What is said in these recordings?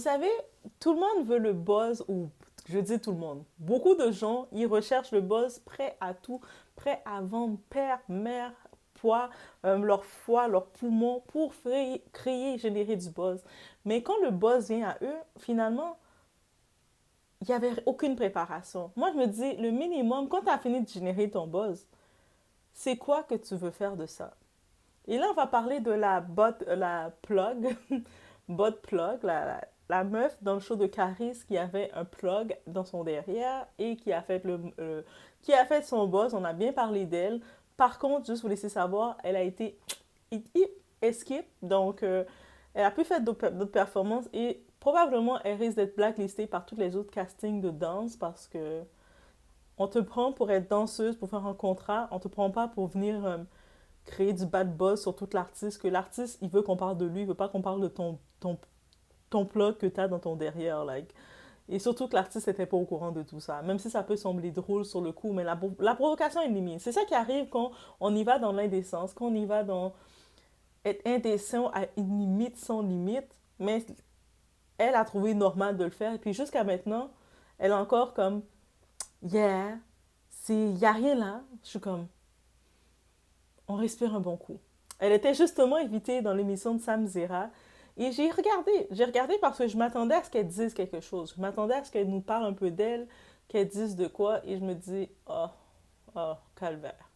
savez, tout le monde veut le buzz, ou je dis tout le monde. Beaucoup de gens, ils recherchent le buzz prêt à tout, prêt à vendre père, mère, poids, leur foie, leurs poumons pour créer, générer du buzz. Mais quand le buzz vient à eux, finalement, il n'y avait aucune préparation. Moi, je me dis, le minimum, quand tu as fini de générer ton buzz, c'est quoi que tu veux faire de ça? Et là, on va parler de la plug, bot plug, la meuf dans le show de Caris qui avait un plug dans son derrière et qui a fait son boss. On a bien parlé d'elle. Par contre, juste vous laisser savoir, elle a été escape. Donc, elle a pu faire d'autres performances et probablement elle risque d'être blacklistée par tous les autres castings de danse parce que on te prend pour être danseuse, pour faire un contrat. On te prend pas pour venir créer du bad buzz sur toute l'artiste, que l'artiste, il veut qu'on parle de lui, il veut pas qu'on parle de ton plot que tu as dans ton derrière. Like. Et surtout que l'artiste n'était pas au courant de tout ça. Même si ça peut sembler drôle sur le coup, mais la provocation est limite. C'est ça qui arrive quand on y va dans l'indécence, quand on y va dans être indécent à une limite sans limite. Mais elle a trouvé normal de le faire. Et puis jusqu'à maintenant, elle a encore comme, yeah, il n'y a rien là. Je suis comme, on respire un bon coup. Elle était justement invitée dans l'émission de Sam Zera. Et j'ai regardé. J'ai regardé parce que je m'attendais à ce qu'elle dise quelque chose. Je m'attendais à ce qu'elle nous parle un peu d'elle, qu'elle dise de quoi. Et je me dis, oh, oh, calvaire.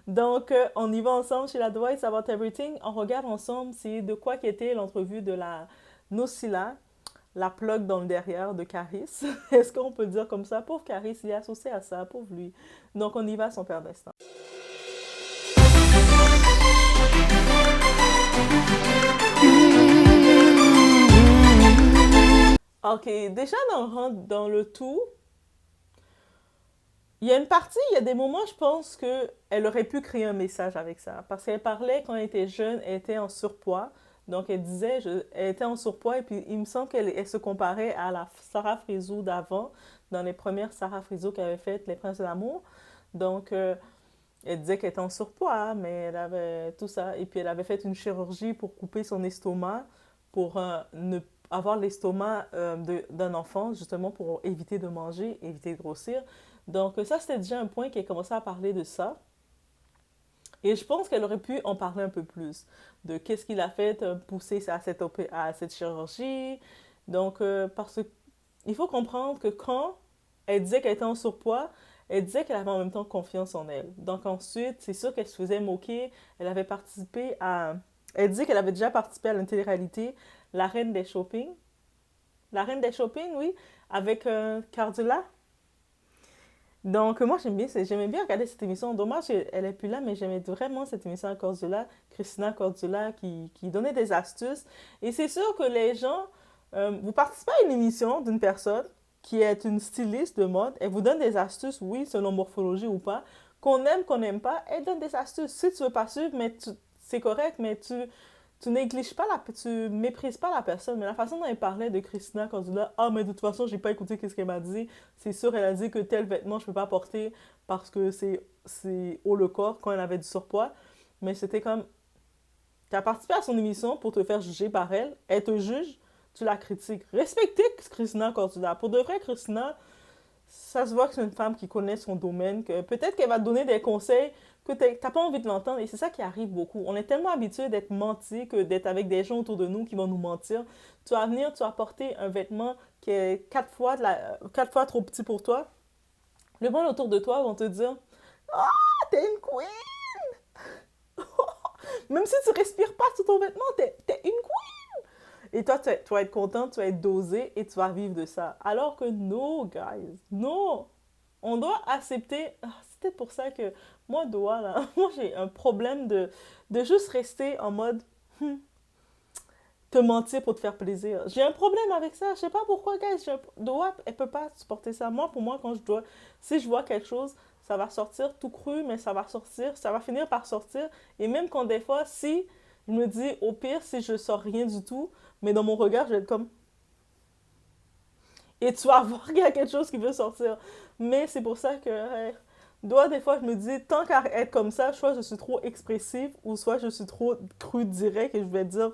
Donc, on y va ensemble chez la Dwight About Everything. On regarde ensemble c'est de quoi qu'était l'entrevue de la Nocilla, la plug dans le derrière de Caris. Est-ce qu'on peut dire comme ça? Pauvre Caris, il est associé à ça, pauvre lui. Donc, on y va à son père d'instant. Ok, déjà dans le tout, il y a une partie, il y a des moments, je pense qu'elle aurait pu créer un message avec ça. Parce qu'elle parlait, quand elle était jeune, elle était en surpoids. Donc, elle disait, elle était en surpoids, et puis il me semble qu'elle se comparait à la Sarah Frizou d'avant, dans les premières Sarah Frizou qu'elle avait faites, Les Princes de l'amour. Donc, elle disait qu'elle était en surpoids, mais elle avait tout ça. Et puis, elle avait fait une chirurgie pour couper son estomac, pour ne avoir l'estomac d'un enfant, justement pour éviter de manger, éviter de grossir. Donc, ça, c'était déjà un point qu'elle commençait à parler de ça. Et je pense qu'elle aurait pu en parler un peu plus, de qu'est-ce qu'il a fait pousser à cette chirurgie. Donc, parce qu'il faut comprendre que quand elle disait qu'elle était en surpoids, elle disait qu'elle avait en même temps confiance en elle. Donc ensuite, c'est sûr qu'elle se faisait moquer. Elle avait participé à... Elle dit qu'elle avait déjà participé à la télé-réalité La Reine des Shopping. La Reine des Shopping, oui, avec Cardula. Donc moi, j'aimais bien regarder cette émission. Dommage qu'elle n'est plus là, mais j'aimais vraiment cette émission à Cordula, Christina Cordula, qui donnait des astuces. Et c'est sûr que les gens... vous participez à une émission d'une personne qui est une styliste de mode, elle vous donne des astuces, oui, selon morphologie ou pas, qu'on n'aime pas, elle donne des astuces. Si tu veux pas suivre, c'est correct, mais tu négliges pas tu méprises pas la personne. Mais la façon dont elle parlait de Christina Cordula, ah, mais de toute façon, j'ai pas écouté ce qu'elle m'a dit. C'est sûr, elle a dit que tel vêtement, je peux pas porter parce que c'est haut le corps quand elle avait du surpoids. Mais c'était comme, tu as participé à son émission pour te faire juger par elle, elle te juge, tu la critiques. Respectez Christina Cordula. Pour de vrai, Christina, ça se voit que c'est une femme qui connaît son domaine, que peut-être qu'elle va te donner des conseils que t'as pas envie de l'entendre. Et c'est ça qui arrive beaucoup. On est tellement habitué d'être menti, que d'être avec des gens autour de nous qui vont nous mentir. Tu vas venir, tu vas porter un vêtement qui est 4 fois trop petit pour toi. Le monde autour de toi vont te dire, ah, t'es une queen! Même si tu respires pas sous ton vêtement, t'es une queen! Et toi, tu vas être content, tu vas être dosé et tu vas vivre de ça. Alors que no, guys, non! On doit accepter. C'est peut-être pour ça que moi, Doha, là, moi, j'ai un problème de juste rester en mode te mentir pour te faire plaisir. J'ai un problème avec ça. Je sais pas pourquoi, guys. Doha, elle peut pas supporter ça. Moi, pour moi, si je vois quelque chose, ça va sortir tout cru, mais ça va sortir, ça va finir par sortir. Et même quand des fois, si je me dis, au pire, si je sors rien du tout, mais dans mon regard, je vais être comme, et tu vas voir qu'il y a quelque chose qui veut sortir. Mais c'est pour ça que, des fois, je me dis, tant qu'à être comme ça, soit je suis trop expressive, ou soit je suis trop crue direct et je vais dire,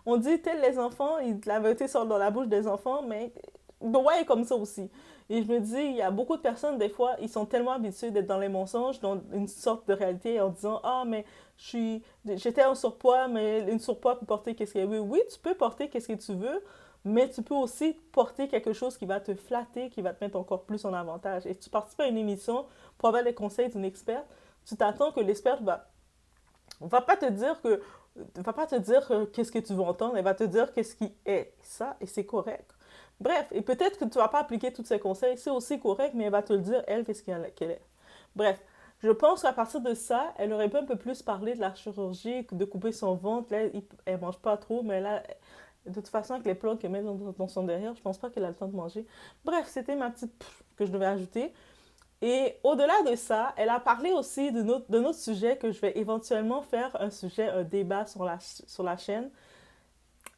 On dit, tels les enfants, la vérité sort dans la bouche des enfants, mais ouais, est comme ça aussi. Et je me dis, il y a beaucoup de personnes, des fois, ils sont tellement habitués d'être dans les mensonges, dans une sorte de réalité, en disant, ah, mais j'étais en surpoids, mais une surpoids peut porter qu'est-ce que... Oui, oui, tu peux porter qu'est-ce que tu veux, mais tu peux aussi porter quelque chose qui va te flatter, qui va te mettre encore plus en avantage. Et tu participes à une émission pour avoir les conseils d'une experte, tu t'attends que l'experte va pas te dire que va pas te dire qu'est-ce que tu veux entendre, elle va te dire qu'est-ce qui est ça et c'est correct. Bref, et peut-être que tu vas pas appliquer tous ces conseils, c'est aussi correct, mais elle va te le dire, elle, qu'est-ce qu'elle est. Bref, je pense qu'à partir de ça, elle aurait pu un peu plus parler de la chirurgie, de couper son ventre. Là, elle mange pas trop, mais là, de toute façon, avec les plats qu'elle met dans son derrière, je pense pas qu'elle a le temps de manger. Bref, c'était ma petite que je devais ajouter. Et au-delà de ça, elle a parlé aussi d'un autre sujet que je vais éventuellement faire un sujet, un débat sur la chaîne.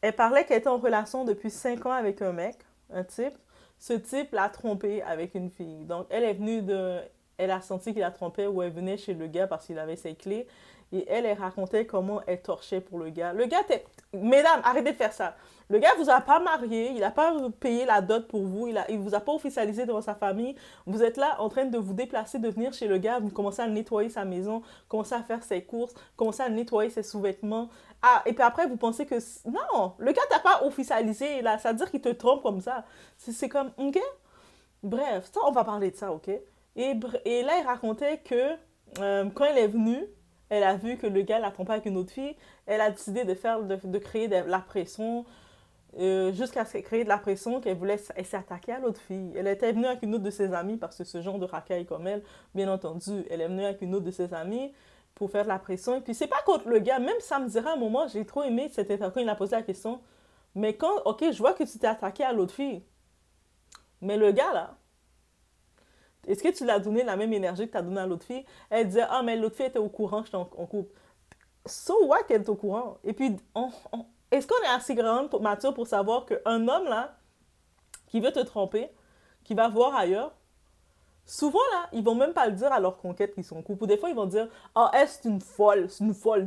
Elle parlait qu'elle était en relation depuis 5 ans avec un mec, un type. Ce type l'a trompée avec une fille. Donc, elle est venue de... Elle a senti qu'il la trompait ou elle venait chez le gars parce qu'il avait ses clés. Et elle racontait comment elle torchait pour le gars. Le gars était... Mesdames, arrêtez de faire ça. Le gars vous a pas marié, il a pas payé la dot pour vous, il vous a pas officialisé devant sa famille. Vous êtes là en train de vous déplacer, de venir chez le gars, vous commencez à nettoyer sa maison, commencez à faire ses courses, commencez à nettoyer ses sous-vêtements. Ah, et puis après, vous pensez que... Non, le gars t'a pas officialisé, là, ça veut dire qu'il te trompe comme ça. C'est comme, ok? Bref, ça, on va parler de ça, ok? Et là, il racontait que quand elle est venue, elle a vu que le gars la trompait avec une autre fille. Elle a décidé de créer de la pression, jusqu'à créer de la pression qu'elle voulait s'attaquer à l'autre fille. Elle était venue avec une autre de ses amies, parce que ce genre de racaille comme elle, bien entendu, elle est venue avec une autre de ses amies pour faire de la pression. Et puis, c'est pas contre le gars. Même ça me dirait à un moment, j'ai trop aimé cette interview quand il a posé la question. Mais quand, ok, je vois que tu t'es attaqué à l'autre fille. Mais le gars, là, est-ce que tu l'as donné la même énergie que tu as donné à l'autre fille? Elle disait, ah, mais l'autre fille était au courant que j'étais en couple. So what qu'elle est au courant? Et puis, est-ce qu'on est assez grande, mature pour savoir qu'un homme, là, qui veut te tromper, qui va voir ailleurs, souvent, là, ils vont même pas le dire à leur conquête qu'ils sont en couple. Ou des fois, ils vont dire, oh, elle, c'est une folle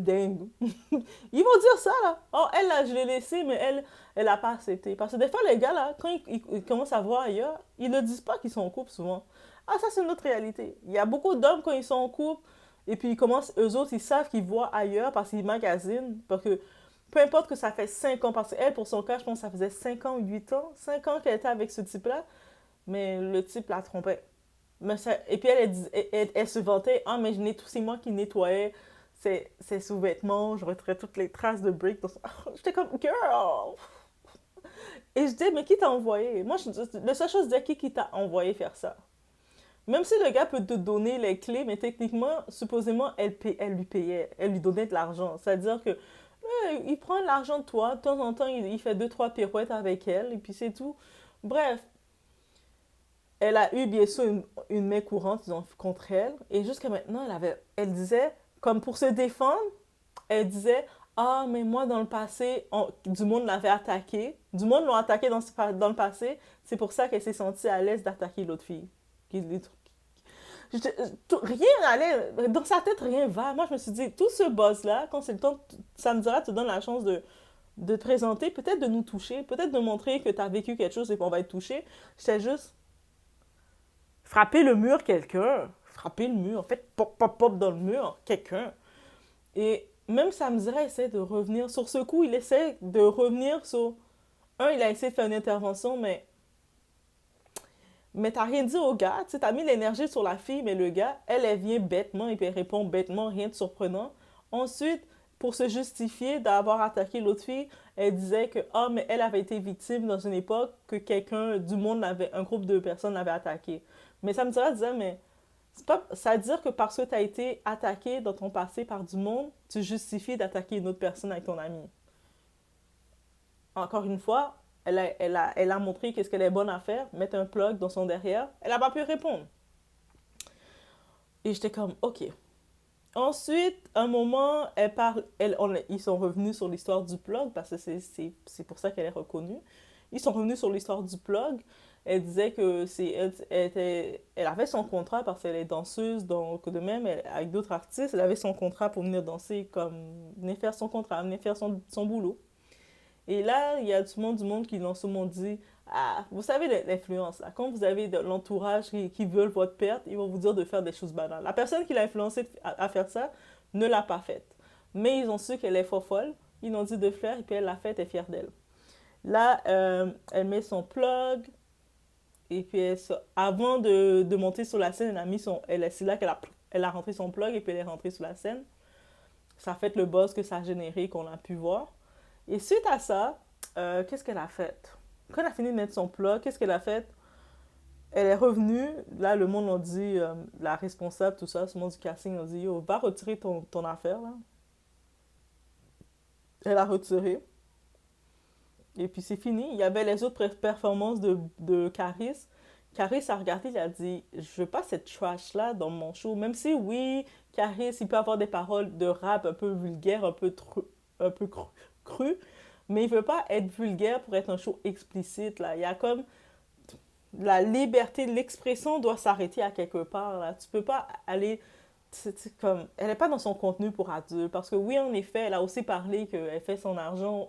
dingue. Ils vont dire ça, là. Oh, elle, là, je l'ai laissée, mais elle a pas accepté. Parce que des fois, les gars, là, quand ils commencent à voir ailleurs, ils ne disent pas qu'ils sont en couple, souvent. Ah, ça, c'est une autre réalité. Il y a beaucoup d'hommes, quand ils sont en couple, et puis ils commencent, eux autres, ils savent qu'ils voient ailleurs parce qu'ils magasinent. Parce que peu importe que ça fait 5 ans, parce qu'elle, pour son cas, je pense que ça faisait 5 ans, 8 ans, 5 ans qu'elle était avec ce type-là, mais le type la trompait. Mais ça, et puis elle se vantait, ah, mais c'est moi qui nettoyais ses sous-vêtements, je retirais toutes les traces de briques. J'étais comme, girl! Et je disais, mais qui t'a envoyé? Moi, la seule chose, c'est qui t'a envoyé faire ça? Même si le gars peut te donner les clés, mais techniquement, supposément, elle lui payait, elle lui donnait de l'argent. C'est-à-dire que il prend l'argent de toi, de temps en temps, il fait deux, trois pirouettes avec elle, et puis c'est tout. Bref, elle a eu bien sûr une main courante disons, contre elle, et jusqu'à maintenant, elle disait, comme pour se défendre, elle disait, ah, mais moi, dans le passé, du monde l'avait attaqué, du monde l'a attaqué dans le passé, c'est pour ça qu'elle s'est sentie à l'aise d'attaquer l'autre fille. Rien allait, dans sa tête, rien va. Moi, je me suis dit, tout ce buzz-là, quand c'est le temps, ça me dira, te donne la chance de te présenter, peut-être de nous toucher, peut-être de montrer que tu as vécu quelque chose et qu'on va être touché. J'étais juste frapper le mur, quelqu'un. Frapper le mur, en fait, pop, pop, pop dans le mur, quelqu'un. Et même ça me dirait, essaie de revenir. Sur ce coup, il essaie de revenir sur. Il a essayé de faire une intervention, mais t'as rien dit au gars, tu sais, t'as mis l'énergie sur la fille, mais le gars, elle vient bêtement et puis elle répond bêtement, rien de surprenant. Ensuite, pour se justifier d'avoir attaqué l'autre fille, elle disait que, ah, mais elle avait été victime dans une époque que quelqu'un du monde un groupe de personnes l'avait attaqué. Mais ça me dirait, disait, mais c'est pas, ça veut dire que parce que t'as été attaqué dans ton passé par du monde, tu justifies d'attaquer une autre personne avec ton ami. Encore une fois, elle a montré qu'est-ce qu'elle est bonne à faire, mettre un plug dans son derrière. Elle n'a pas pu répondre. Et j'étais comme, ok. Ensuite, un moment, ils sont revenus sur l'histoire du plug, parce que c'est pour ça qu'elle est reconnue. Ils sont revenus sur l'histoire du plug. Elle disait que elle avait son contrat parce qu'elle est danseuse, donc de même, avec d'autres artistes, elle avait son contrat pour venir danser, venir faire son contrat, venir faire son boulot. Et là, il y a du monde qui dans ce monde dit, ah, vous savez l'influence, là. Quand vous avez de l'entourage qui veulent votre perte, ils vont vous dire de faire des choses banales. La personne qui l'a influencé à faire ça ne l'a pas faite. Mais ils ont su qu'elle est fort folle, ils l'ont dit de faire, et puis elle l'a fait, elle est fière d'elle. Là, elle met son plug, et puis avant de monter sur la scène, c'est là elle a rentré son plug, et puis elle est rentrée sur la scène. Ça a fait le buzz que ça a généré, qu'on a pu voir. Et suite à ça, qu'est-ce qu'elle a fait? Quand elle a fini de mettre son plug, qu'est-ce qu'elle a fait? Elle est revenue, là le monde a dit, la responsable, tout ça, ce monde du casting a dit, yo, va retirer ton affaire, là. Elle a retiré. Et puis c'est fini. Il y avait les autres performances de Caris. Caris a regardé, il a dit, je veux pas cette trash-là dans mon show. Même si, oui, Caris, il peut avoir des paroles de rap un peu vulgaires, un peu cru, mais il veut pas être vulgaire pour être un show explicite, là. Il y a comme la liberté, l'expression doit s'arrêter à quelque part, là. Tu peux pas aller... comme, elle n'est pas dans son contenu pour adulte. Parce que oui, en effet, elle a aussi parlé qu'elle fait son argent,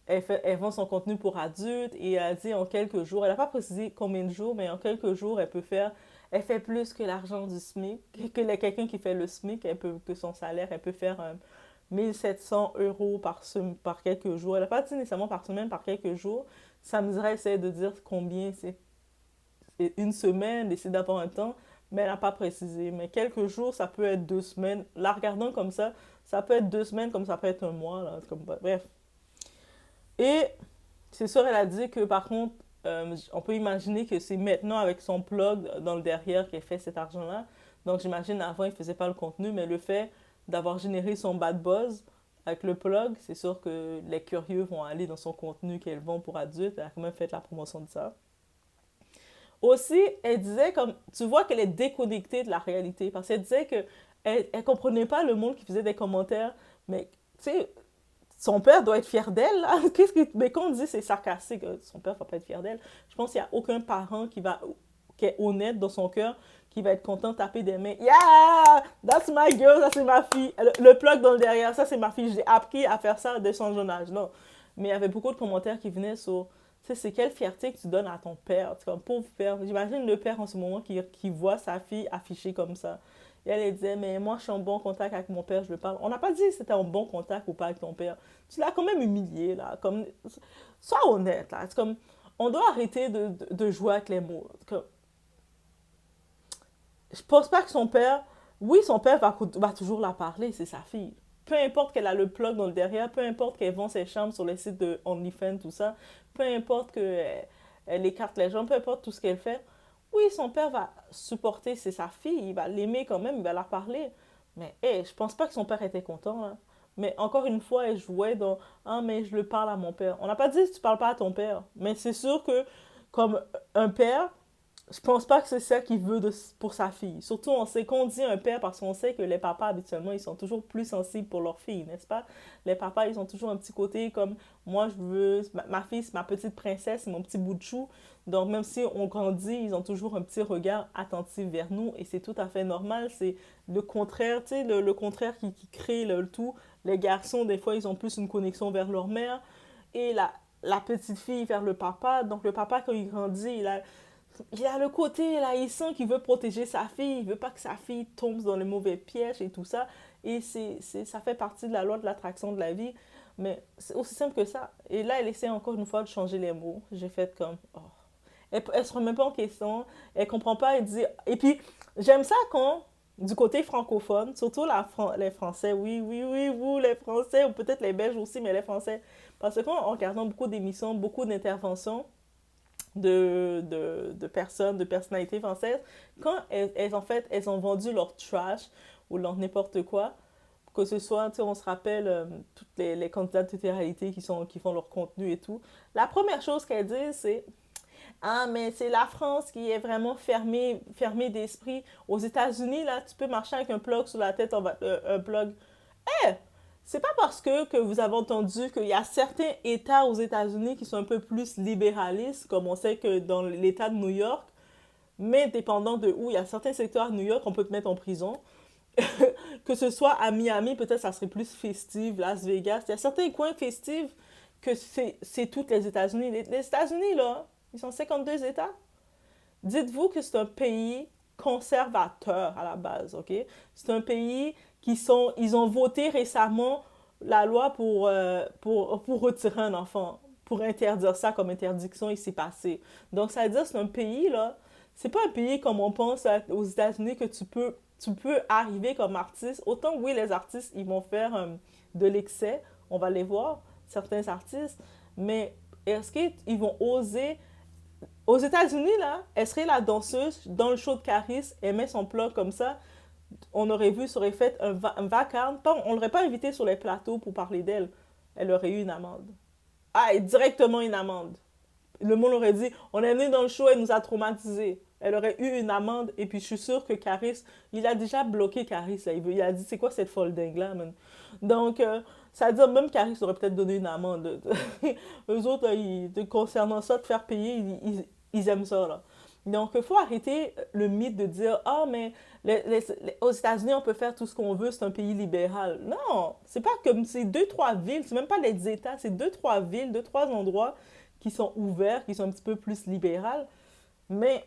elle vend son contenu pour adultes et elle a dit en quelques jours, elle n'a pas précisé combien de jours, mais en quelques jours, elle fait plus que l'argent du SMIC, que quelqu'un qui fait le SMIC, que son salaire, elle peut faire 1 700 € par quelques jours. Elle n'a pas dit nécessairement par semaine, par quelques jours. Ça me dirait essayer de dire combien c'est une semaine, d'essayer d'avoir un temps, mais elle n'a pas précisé. Mais quelques jours, ça peut être 2 semaines. La regardant comme ça peut être 2 semaines, comme ça peut être un mois. Là, comme, bref. Et c'est sûr, elle a dit que par contre, on peut imaginer que c'est maintenant avec son plug dans le derrière qu'elle fait cet argent-là. Donc j'imagine avant, il ne faisait pas le contenu, mais le fait d'avoir généré son bad buzz avec le plug, c'est sûr que les curieux vont aller dans son contenu qu'elle vend pour adultes. Elle a quand même fait la promotion de ça. Aussi, elle disait comme, tu vois qu'elle est déconnectée de la réalité parce qu'elle disait que elle comprenait pas le monde qui faisait des commentaires, mais tu sais, son père doit être fier d'elle, là. Mais quand on dit c'est sarcastique, son père ne va pas être fier d'elle, je pense qu'il n'y a aucun parent qui est honnête dans son cœur, qui va être content de taper des mains. Yeah! That's my girl, ça c'est ma fille. Le plug dans le derrière, ça c'est ma fille. J'ai appris à faire ça dès son jeune âge. Non. Mais il y avait beaucoup de commentaires qui venaient sur, tu sais, c'est quelle fierté que tu donnes à ton père. Tu comme pauvre père. J'imagine le père en ce moment qui voit sa fille affichée comme ça. Et elle disait, mais moi, je suis en bon contact avec mon père, je le parle. On n'a pas dit si c'était en bon contact ou pas avec ton père. Tu l'as quand même humilié, là. Comme, sois honnête, là. C'est comme, on doit arrêter de jouer avec les mots. Comme, je pense pas que son père... Oui, son père va toujours la parler, c'est sa fille. Peu importe qu'elle a le plug dans le derrière, peu importe qu'elle vend ses chambres sur les sites de OnlyFans, tout ça, peu importe qu'elle écarte les gens, peu importe tout ce qu'elle fait, oui, son père va supporter, c'est sa fille, il va l'aimer quand même, il va la parler. Mais hey, je pense pas que son père était content, là. Mais encore une fois, elle jouait dans ah, mais je le parle à mon père. On n'a pas dit que tu parles pas à ton père. Mais c'est sûr que, comme un père, je pense pas que c'est ça qu'il veut pour sa fille. Surtout, on sait qu'on dit un père parce qu'on sait que les papas, habituellement, ils sont toujours plus sensibles pour leur fille, n'est-ce pas? Les papas, ils ont toujours un petit côté comme moi, je veux, ma fille, c'est ma petite princesse, c'est mon petit bout de chou. Donc, même si on grandit, ils ont toujours un petit regard attentif vers nous et c'est tout à fait normal. C'est le contraire, tu sais, le contraire qui crée le tout. Les garçons, des fois, ils ont plus une connexion vers leur mère et la petite fille vers le papa. Donc, le papa, quand il grandit, il a le côté là, il sent qu'il veut protéger sa fille, il veut pas que sa fille tombe dans les mauvais pièges et tout ça. Et ça fait partie de la loi de l'attraction de la vie. Mais c'est aussi simple que ça. Et là, elle essaie encore une fois de changer les mots. J'ai fait comme, oh. Elle se remet pas en question, elle comprend pas, elle dit... Et puis, j'aime ça quand, du côté francophone, surtout les Français, oui, oui, oui, vous, les Français, ou peut-être les Belges aussi, mais les Français. Parce que quand, en regardant beaucoup d'émissions, beaucoup d'interventions, de personnes, de personnalités françaises, quand en fait, elles ont vendu leur trash ou leur n'importe quoi, que ce soit, tu sais, on se rappelle toutes les candidats de télé-réalité qui font leur contenu et tout, la première chose qu'elles disent, c'est ah, mais c'est la France qui est vraiment fermée d'esprit. Aux États-Unis, là, tu peux marcher avec un plug sur la tête, un plug. Eh, c'est pas parce que vous avez entendu qu'il y a certains États aux États-Unis qui sont un peu plus libéralistes, comme on sait que dans l'État de New York, mais dépendant de où, il y a certains secteurs à New York, on peut te mettre en prison. Que ce soit à Miami, peut-être ça serait plus festif, Las Vegas. Il y a certains coins festifs que c'est toutes les États-Unis. Les États-Unis, là, ils sont 52 États. Dites-vous que c'est un pays conservateur à la base, OK? C'est un pays ils ont voté récemment la loi pour retirer un enfant, pour interdire ça comme interdiction ici passée. Donc, ça veut dire que c'est un pays, là, c'est pas un pays comme on pense aux États-Unis que tu peux arriver comme artiste. Autant, oui, les artistes, ils vont faire de l'excès, on va les voir, certains artistes, mais est-ce qu'ils vont oser aux États-Unis, là, elle serait la danseuse dans le show de Caris, elle met son plat comme ça. On aurait vu, ça aurait fait un vacarme. On l'aurait pas invitée sur les plateaux pour parler d'elle. Elle aurait eu une amende. Ah, et directement une amende. Le monde aurait dit, on est venu dans le show, elle nous a traumatisés. Elle aurait eu une amende, et puis je suis sûre que Caris, il a déjà bloqué Caris. Là. Il a dit, c'est quoi cette folle dingue-là, man? Donc, ça veut dire même Caris aurait peut-être donné une amende. Eux autres, concernant ça, de faire payer, ils aiment ça, là. Donc, il faut arrêter le mythe de dire, ah, mais aux États-Unis, on peut faire tout ce qu'on veut, c'est un pays libéral. Non, c'est pas comme, c'est deux, trois villes, c'est même pas les États, c'est deux, trois villes, deux, trois endroits qui sont ouverts, qui sont un petit peu plus libérales. Mais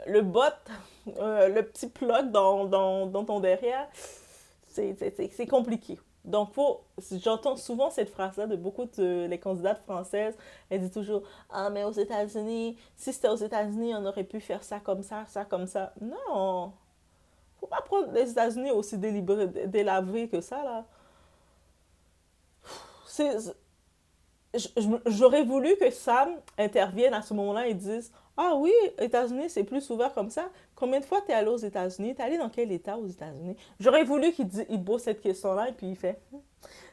le bot, le petit plug dans ton derrière, c'est compliqué. Donc, j'entends souvent cette phrase-là de beaucoup de les candidates françaises. Elles disent toujours, ah, mais aux États-Unis, si c'était aux États-Unis, on aurait pu faire ça comme ça comme ça. Non, faut pas prendre les États-Unis aussi délabrés que ça, là. C'est, J'aurais voulu que Sam intervienne à ce moment-là et dise, ah oui, États-Unis, c'est plus ouvert comme ça. Combien de fois t'es allé aux États-Unis? T'es allé dans quel État aux États-Unis? J'aurais voulu il pose cette question-là et puis il fait,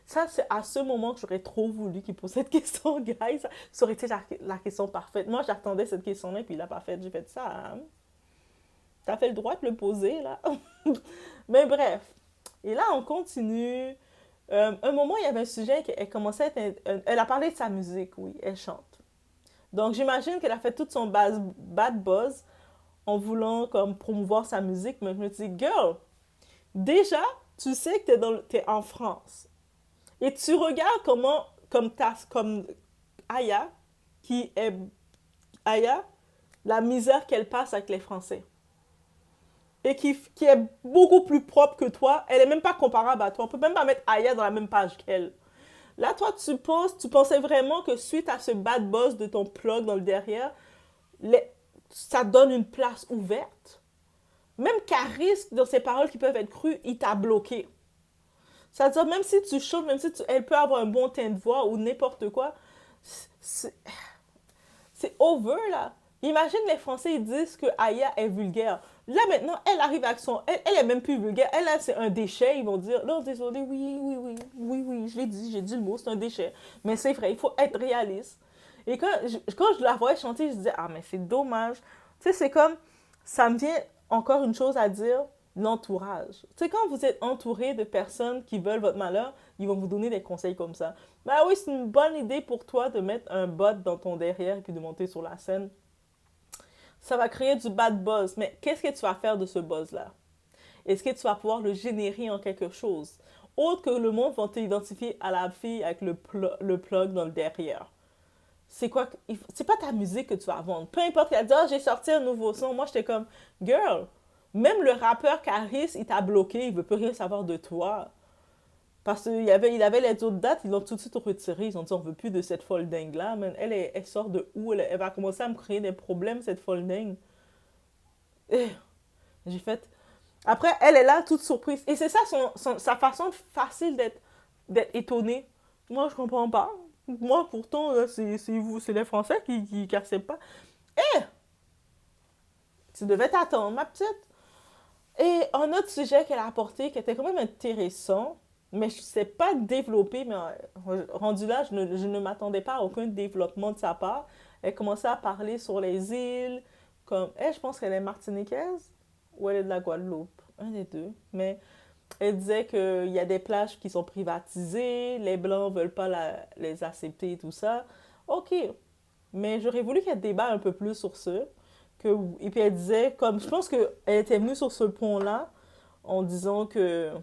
ça, c'est à ce moment que j'aurais trop voulu qu'il pose cette question, guys. Ça aurait été la question parfaite. Moi, j'attendais cette question-là et puis il l'a pas faite. J'ai fait ça. Hein? T'as fait le droit de le poser, là. Mais bref. Et là, on continue. Un moment, il y avait un sujet qu'elle commençait à être... Elle a parlé de sa musique, oui, elle chante. Donc, j'imagine qu'elle a fait tout son bad buzz en voulant comme promouvoir sa musique. Mais je me dis, girl, déjà, tu sais que t'es en France. Et tu regardes comme Aya, qui est Aya, la misère qu'elle passe avec les Français. Et qui est beaucoup plus propre que toi. Elle est même pas comparable à toi. On peut même pas mettre Aya dans la même page qu'elle. Là, toi, tu pensais vraiment que suite à ce bad buzz de ton plug dans le derrière, ça donne une place ouverte. Même Caris, dans ses paroles qui peuvent être crues, il t'a bloqué. C'est-à-dire, même si tu chantes, elle peut avoir un bon teint de voix ou n'importe quoi, c'est over, là. Imagine les Français, ils disent que Aya est vulgaire. Là, maintenant, elle arrive avec elle est même plus vulgaire. Elle, là, c'est un déchet. Ils vont dire, non, désolé, oui, j'ai dit le mot, c'est un déchet. Mais c'est vrai, il faut être réaliste. Et quand je la voyais chanter, je disais, ah, mais c'est dommage. Tu sais, c'est comme, ça me vient encore une chose à dire, l'entourage. Tu sais, quand vous êtes entouré de personnes qui veulent votre malheur, ils vont vous donner des conseils comme ça. Ben oui, c'est une bonne idée pour toi de mettre un bot dans ton derrière et puis de monter sur la scène. Ça va créer du bad buzz. Mais qu'est-ce que tu vas faire de ce buzz-là? Est-ce que tu vas pouvoir le générer en quelque chose? Autre que le monde va t'identifier à la fille avec le plug dans le derrière. C'est quoi? C'est pas ta musique que tu vas vendre. Peu importe qu'elle dit, oh, j'ai sorti un nouveau son. Moi, j'étais comme, girl, même le rappeur Caris, il t'a bloqué. Il veut plus rien savoir de toi. Parce qu'il avait les autres dates, ils l'ont tout de suite retiré. Ils ont dit, on veut plus de cette folle dingue-là. Elle sort de où? Elle va commencer à me créer des problèmes, cette folle dingue. Et j'ai fait... Après, elle est là, toute surprise. Et c'est ça, sa façon facile d'être étonnée. Moi, je comprends pas. Moi, pourtant, c'est vous, c'est les Français qui acceptent pas. Eh! Tu devais t'attendre, ma petite. Et un autre sujet qu'elle a apporté, qui était quand même intéressant, mais je ne sais pas développer, mais rendu là, je ne m'attendais pas à aucun développement de sa part. Elle commençait à parler sur les îles, comme, je pense qu'elle est martiniquaise, ou elle est de la Guadeloupe, un des deux. Mais elle disait qu'il y a des plages qui sont privatisées, les Blancs ne veulent pas les accepter et tout ça. OK, mais j'aurais voulu qu'elle débat un peu plus sur ça. Et puis elle disait, comme je pense qu'elle était venue sur ce pont-là en disant que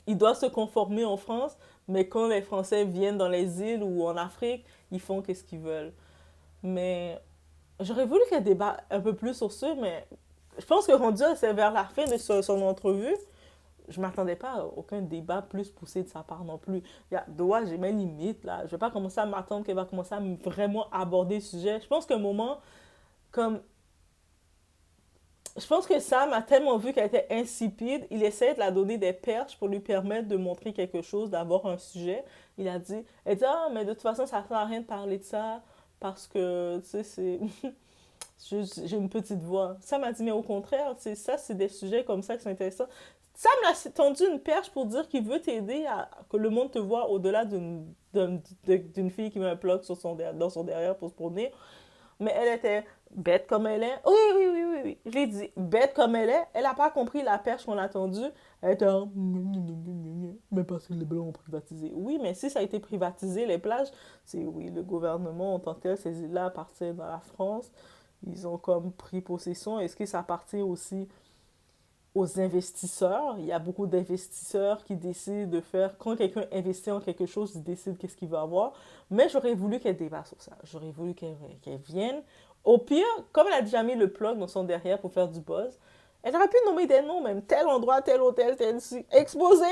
il doit se conformer en France, mais quand les Français viennent dans les îles ou en Afrique, ils font qu'est-ce qu'ils veulent. Mais j'aurais voulu qu'il débat un peu plus sur ça, mais je pense que rendu c'est vers la fin de son entrevue, je m'attendais pas à aucun débat plus poussé de sa part non plus. Doa, j'ai mes limites, là. Je vais pas commencer à m'attendre qu'elle va commencer à vraiment aborder le sujet. Je pense qu'à un moment, comme... Je pense que Sam a tellement vu qu'elle était insipide, il essaie de la donner des perches pour lui permettre de montrer quelque chose, d'avoir un sujet. Elle dit, ah, mais de toute façon, ça ne sert à rien de parler de ça, parce que, tu sais, c'est... j'ai une petite voix. Sam m'a dit, mais au contraire, c'est ça, c'est des sujets comme ça qui sont intéressants. Sam l'a tendu une perche pour dire qu'il veut t'aider à que le monde te voit au-delà d'une fille qui met un plug dans son derrière pour se promener. Mais elle était bête comme elle est. Oui, oui, oui, oui, oui. Je l'ai dit, bête comme elle est. Elle n'a pas compris la perche qu'on a tendue. Elle était en... Mais parce que les Blancs ont privatisé. Oui, mais si ça a été privatisé, les plages, c'est oui, le gouvernement en tant que tel, ces îles-là appartiennent à la France. Ils ont comme pris possession. Est-ce que ça appartient aussi aux investisseurs? Il y a beaucoup d'investisseurs qui décident de faire... Quand quelqu'un investit en quelque chose, il décide qu'est-ce qu'il va avoir. Mais j'aurais voulu qu'elle débat sur ça. J'aurais voulu qu'elle vienne. Au pire, comme elle a déjà mis le plug dans son derrière pour faire du buzz, elle aurait pu nommer des noms, même tel endroit, tel hôtel, tel ici, exposé.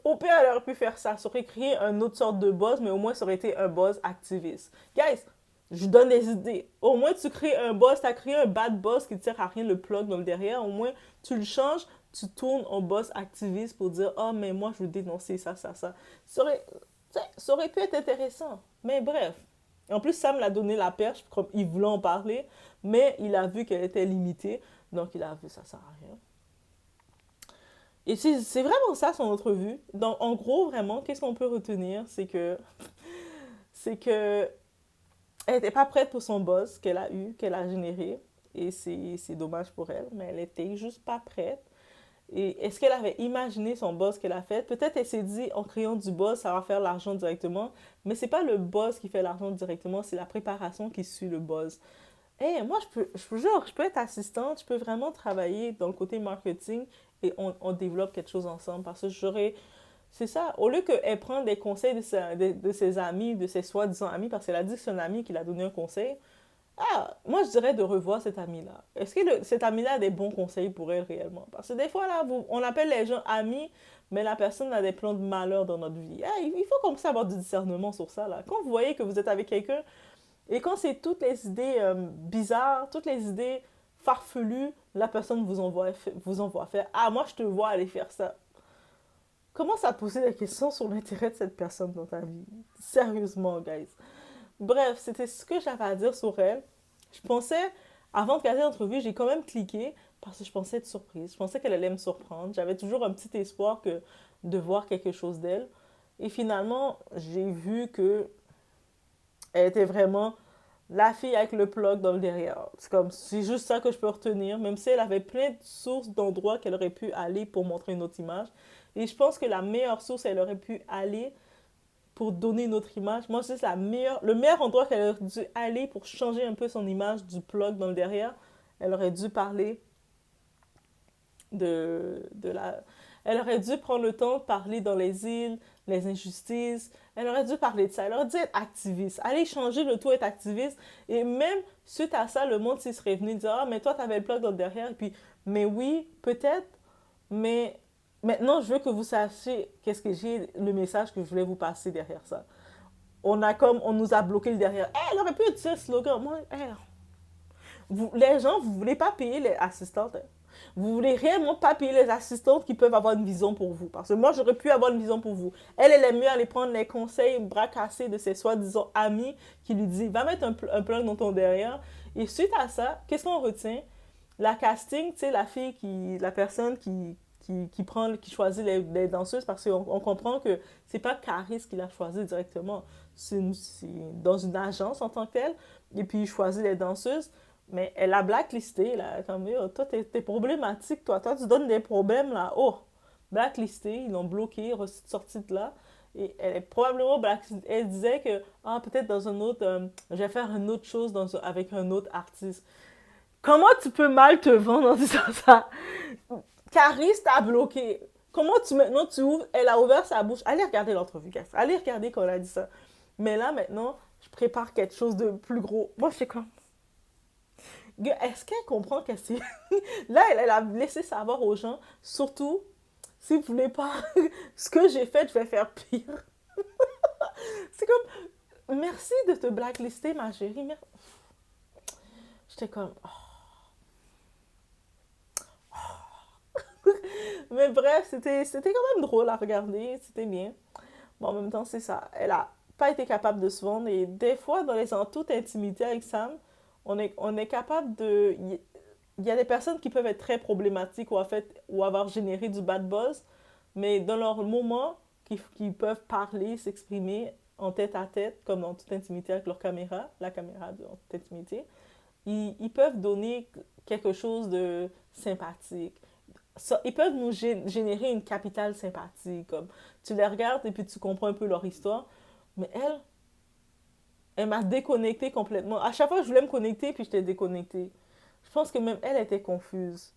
Au pire, elle aurait pu faire ça. Ça aurait créé une autre sorte de buzz, mais au moins ça aurait été un buzz activiste. Guys, je donne des idées. Au moins, tu crées un boss, tu as créé un bad boss qui ne sert à rien, le plug dans le derrière. Au moins, tu le changes, tu tournes en boss activiste pour dire, oh, mais moi, je veux dénoncer ça, ça, ça. Ça aurait pu être intéressant. Mais bref. En plus, Sam l'a donné la perche, comme il voulait en parler, mais il a vu qu'elle était limitée. Donc, il a vu, ça sert à rien. Et c'est vraiment ça, son entrevue. Donc, en gros, vraiment, qu'est-ce qu'on peut retenir? C'est que elle n'était pas prête pour son buzz qu'elle a eu, qu'elle a généré. Et c'est dommage pour elle, mais elle n'était juste pas prête. Et est-ce qu'elle avait imaginé son buzz qu'elle a fait? Peut-être elle s'est dit, en créant du buzz, ça va faire l'argent directement. Mais c'est pas le buzz qui fait l'argent directement, c'est la préparation qui suit le buzz. Hey, moi, je peux être assistante, je peux vraiment travailler dans le côté marketing et on développe quelque chose ensemble. Parce que c'est ça, au lieu qu'elle prenne des conseils de ses amis, de ses soi-disant amis, parce qu'elle a dit que c'est un ami qui l'a donné un conseil, ah, moi je dirais de revoir cet ami-là. Est-ce que cet ami-là a des bons conseils pour elle réellement? Parce que des fois, là, on appelle les gens amis, mais la personne a des plans de malheur dans notre vie. Ah, il faut commencer à avoir du discernement sur ça, là. Quand vous voyez que vous êtes avec quelqu'un, et quand c'est toutes les idées bizarres, toutes les idées farfelues, la personne vous envoie faire. Ah, moi je te vois aller faire ça. Commence à poser des questions sur l'intérêt de cette personne dans ta vie. Sérieusement, guys. Bref, c'était ce que j'avais à dire sur elle. Je pensais, avant de regarder l'entrevue, j'ai quand même cliqué parce que je pensais être surprise. Je pensais qu'elle allait me surprendre. J'avais toujours un petit espoir de voir quelque chose d'elle. Et finalement, j'ai vu que elle était vraiment la fille avec le plug dans le derrière. C'est juste ça que je peux retenir, même si elle avait plein de sources d'endroits qu'elle aurait pu aller pour montrer une autre image. Et je pense que la meilleure source, elle aurait pu aller pour donner une autre image. Moi, c'est le meilleur endroit qu'elle aurait dû aller pour changer un peu son image du plug dans le derrière. Elle aurait dû parler de la... Elle aurait dû prendre le temps de parler dans les îles, les injustices. Elle aurait dû parler de ça. Elle aurait dû être activiste. Aller changer le tout, être activiste. Et même suite à ça, le monde s'y serait venu dire, ah, mais toi, t'avais le plug dans le derrière. Et puis, mais oui, peut-être, mais maintenant, je veux que vous sachiez qu'est-ce que le message que je voulais vous passer derrière ça. On nous a bloqué le derrière. Hey, elle aurait pu utiliser ce slogan. Moi, hey, les gens, vous voulez pas payer les assistantes. Hein. Vous voulez réellement pas payer les assistantes qui peuvent avoir une vision pour vous. Parce que moi, j'aurais pu avoir une vision pour vous. Elle est mieux aller prendre les conseils bras cassés de ses soi-disant amis qui lui disent, va mettre un plug dans ton derrière. Et suite à ça, qu'est-ce qu'on retient? La casting, tu sais, la personne qui choisit les danseuses, parce qu'on comprend que c'est pas Caris qui l'a choisi directement. C'est dans une agence en tant que telle. Et puis, il choisit les danseuses. Mais elle a blacklisté, là. Comme, toi, t'es problématique, toi. Toi, tu donnes des problèmes, là. Oh, blacklisté, ils l'ont bloqué, sorti de là. Et elle est probablement blacklistée. Elle disait que, peut-être dans un autre... je vais faire une autre chose avec un autre artiste. Comment tu peux mal te vendre en disant ça? Caris t'a bloqué. maintenant tu ouvres, elle a ouvert sa bouche. Allez regarder l'entrevue, guys. Allez regarder quand elle a dit ça. Mais là, maintenant, je prépare quelque chose de plus gros. Moi, je suis comme, est-ce qu'elle comprend qu'elle s'est... Là, elle a laissé savoir aux gens, surtout, si vous voulez pas ce que j'ai fait, je vais faire pire. C'est comme, merci de te blacklister, ma chérie. J'étais comme, mais bref, c'était quand même drôle à regarder, c'était bien. Bon, en même temps, c'est ça. Elle a pas été capable de se vendre et des fois, dans les en toute intimité avec Sam, on est capable de... Il y a des personnes qui peuvent être très problématiques ou, en fait, ou avoir généré du bad buzz, mais dans leur moment, qui peuvent parler, s'exprimer en tête à tête, comme en toute intimité avec leur caméra, la caméra en toute intimité, ils peuvent donner quelque chose de sympathique. Ça, ils peuvent nous générer une capitale sympathie. Comme tu les regardes et puis tu comprends un peu leur histoire. Mais elle m'a déconnectée complètement. À chaque fois, je voulais me connecter puis j'étais déconnectée. Je pense que même elle était confuse.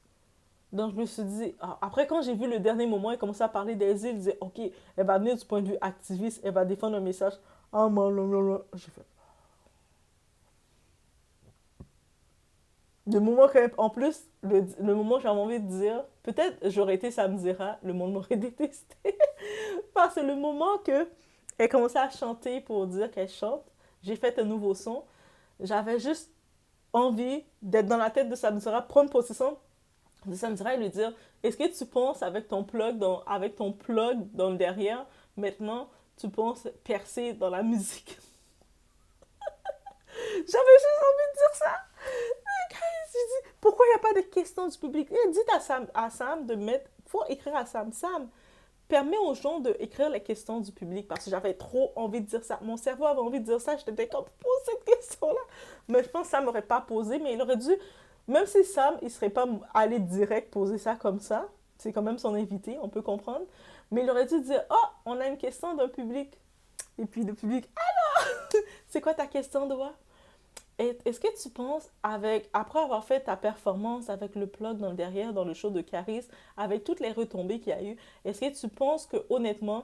Donc, je me suis dit, après, quand j'ai vu le dernier moment, elle commençait à parler des îles, elle disait, OK, elle va venir du point de vue activiste, elle va défendre un message. Ah, non. J'ai fait. Le moment en plus, le moment où j'avais envie de dire, peut-être j'aurais été Samzira, le monde m'aurait détesté. Parce que le moment que elle commençait à chanter pour dire qu'elle chante, j'ai fait un nouveau son. J'avais juste envie d'être dans la tête de Samzira, prendre possession de Samzira et lui dire, est-ce que tu penses avec ton plug dans le derrière, maintenant tu penses percer dans la musique? J'avais juste envie de dire ça. J'ai dit, pourquoi il n'y a pas de questions du public? Dites à Sam de mettre, il faut écrire à Sam. Sam, permet aux gens d'écrire les questions du public parce que j'avais trop envie de dire ça. Mon cerveau avait envie de dire ça. J'étais comme, pose cette question-là. Mais je pense que Sam n'aurait pas posé, mais il aurait dû, même si Sam, il ne serait pas allé direct poser ça comme ça, c'est quand même son invité, on peut comprendre, mais il aurait dû dire, oh, on a une question d'un public. Et puis le public, alors, c'est quoi ta question, Doua? Est-ce que tu penses, après avoir fait ta performance avec le plug dans le derrière, dans le show de Caris, avec toutes les retombées qu'il y a eu, est-ce que tu penses que honnêtement,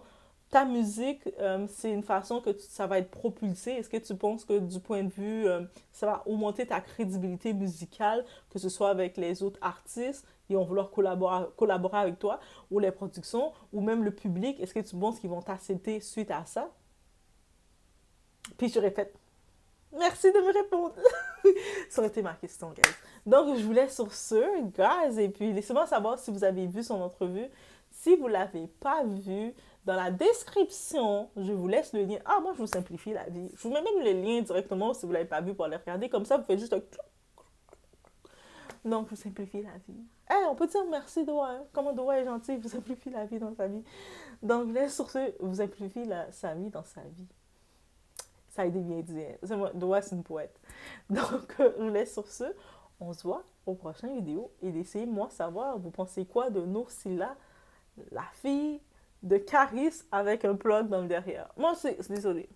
ta musique, c'est une façon que ça va être propulsé? Est-ce que tu penses que du point de vue, ça va augmenter ta crédibilité musicale, que ce soit avec les autres artistes qui vont vouloir collaborer avec toi, ou les productions, ou même le public? Est-ce que tu penses qu'ils vont t'accepter suite à ça? Puis je répète, merci de me répondre. Ça aurait été ma question, guys. Donc, je vous laisse sur ce, guys. Et puis, laissez-moi savoir si vous avez vu son entrevue. Si vous ne l'avez pas vu, dans la description, je vous laisse le lien. Ah, moi, je vous simplifie la vie. Je vous mets même le lien directement si vous ne l'avez pas vu pour aller regarder. Comme ça, vous faites juste un clou. Donc, je vous simplifie la vie. Hey, on peut dire merci, Doua. Hein? Comment Doua est gentil, vous simplifie la vie dans sa vie. Donc, je vous laisse sur ce, vous simplifie sa vie dans sa vie. Ça a été bien dit. Hein. Doua, c'est une poète. Donc, je vous laisse sur ce. On se voit au prochain vidéo. Et laissez-moi savoir, vous pensez quoi de Noursila, la fille de Caris avec un plug dans le derrière. Moi, c'est désolé.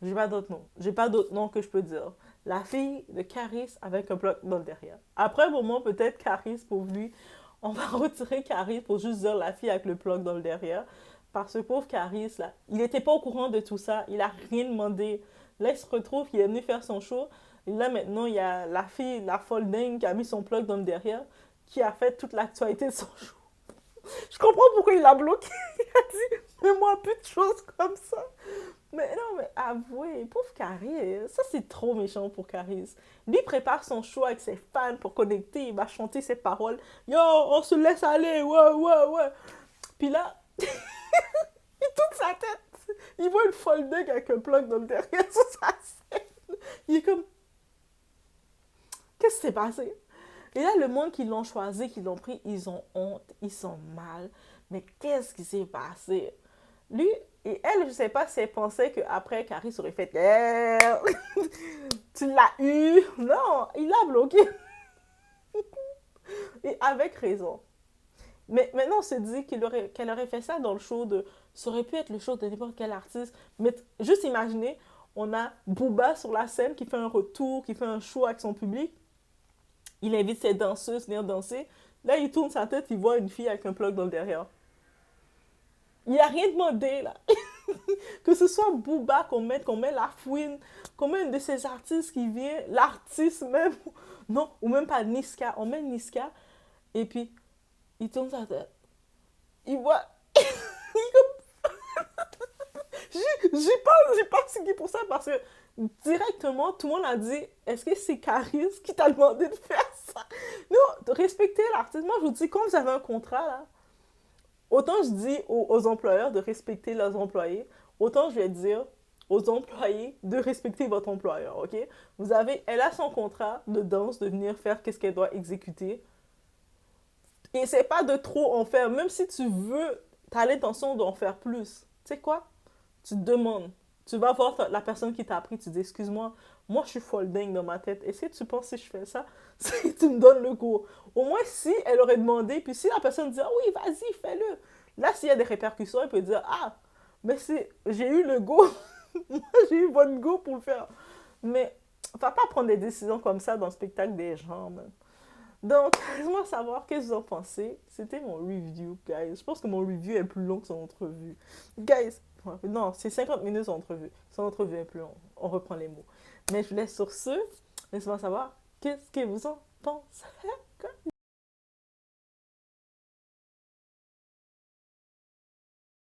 J'ai pas d'autre nom. J'ai pas d'autre nom que je peux dire. La fille de Caris avec un plug dans le derrière. Après un moment, peut-être Caris pour lui, on va retirer Caris pour juste dire la fille avec le plug dans le derrière. Parce que pauvre Caris, là, il n'était pas au courant de tout ça. Il a rien demandé. Là, il se retrouve qu'il est venu faire son show. Et là, maintenant, il y a la fille, la folle dingue, qui a mis son plug dans le derrière, qui a fait toute l'actualité de son show. Je comprends pourquoi il l'a bloqué. Il a dit, fais-moi plus de choses comme ça. Mais non, mais avouez, pauvre Caris, ça c'est trop méchant pour Caris. Lui prépare son show avec ses fans pour connecter, il va chanter ses paroles. Yo, on se laisse aller, ouais. Puis là, il tourne sa tête. Il voit une folle dingue avec un plug dans le derrière sur sa scène. Il est comme, qu'est-ce qui s'est passé? Et là, le monde qui l'ont choisi, qui l'ont pris, ils ont honte, ils sont mal. Mais qu'est-ce qui s'est passé? Lui et elle, je ne sais pas si elle pensait qu'après, Caris aurait fait tu l'as eu. Non, il l'a bloqué. Et avec raison. Mais maintenant, on se dit qu'elle aurait fait ça dans le show de... Ça aurait pu être le show de n'importe quel artiste. Mais juste imaginez, on a Booba sur la scène qui fait un retour, qui fait un show avec son public. Il invite ses danseuses à venir danser. Là, il tourne sa tête, il voit une fille avec un plug dans le derrière. Il a rien demandé, là. Que ce soit Booba qu'on met La Fouine, qu'on met une de ces artistes qui vient, l'artiste même, non, ou même pas Niska, on met Niska, et puis il tourne sa tête. Il voit. J'ai pas signé pour ça parce que directement, tout le monde a dit est-ce que c'est Caris qui t'a demandé de faire ça? Non, respectez l'artiste. Moi, je vous dis, quand vous avez un contrat, là, autant je dis aux employeurs de respecter leurs employés, autant je vais dire aux employés de respecter votre employeur, ok? Elle a son contrat de danse, de venir faire qu'est-ce qu'elle doit exécuter. Et c'est pas de trop en faire, même si tu veux, t'as l'intention d'en faire plus. Tu sais quoi? Tu te demandes. Tu vas voir la personne qui t'a appris, tu dis, excuse-moi, moi je suis folle dingue dans ma tête. Est-ce que tu penses si je fais ça, tu me donnes le go. Au moins, si elle aurait demandé, puis si la personne dit, ah oui, vas-y, fais-le. Là, s'il y a des répercussions, elle peut dire, ah, mais j'ai eu le go. Moi, j'ai eu votre go pour le faire. Mais, va pas prendre des décisions comme ça dans le spectacle des gens, man. Donc, laisse-moi savoir qu'est-ce que vous en pensez. C'était mon review, guys. Je pense que mon review est plus long que son entrevue. Guys, non, c'est 50 minutes son entrevue. Son entrevue est plus long. On reprend les mots. Mais je vous laisse sur ce. Laisse-moi savoir qu'est-ce que vous en pensez.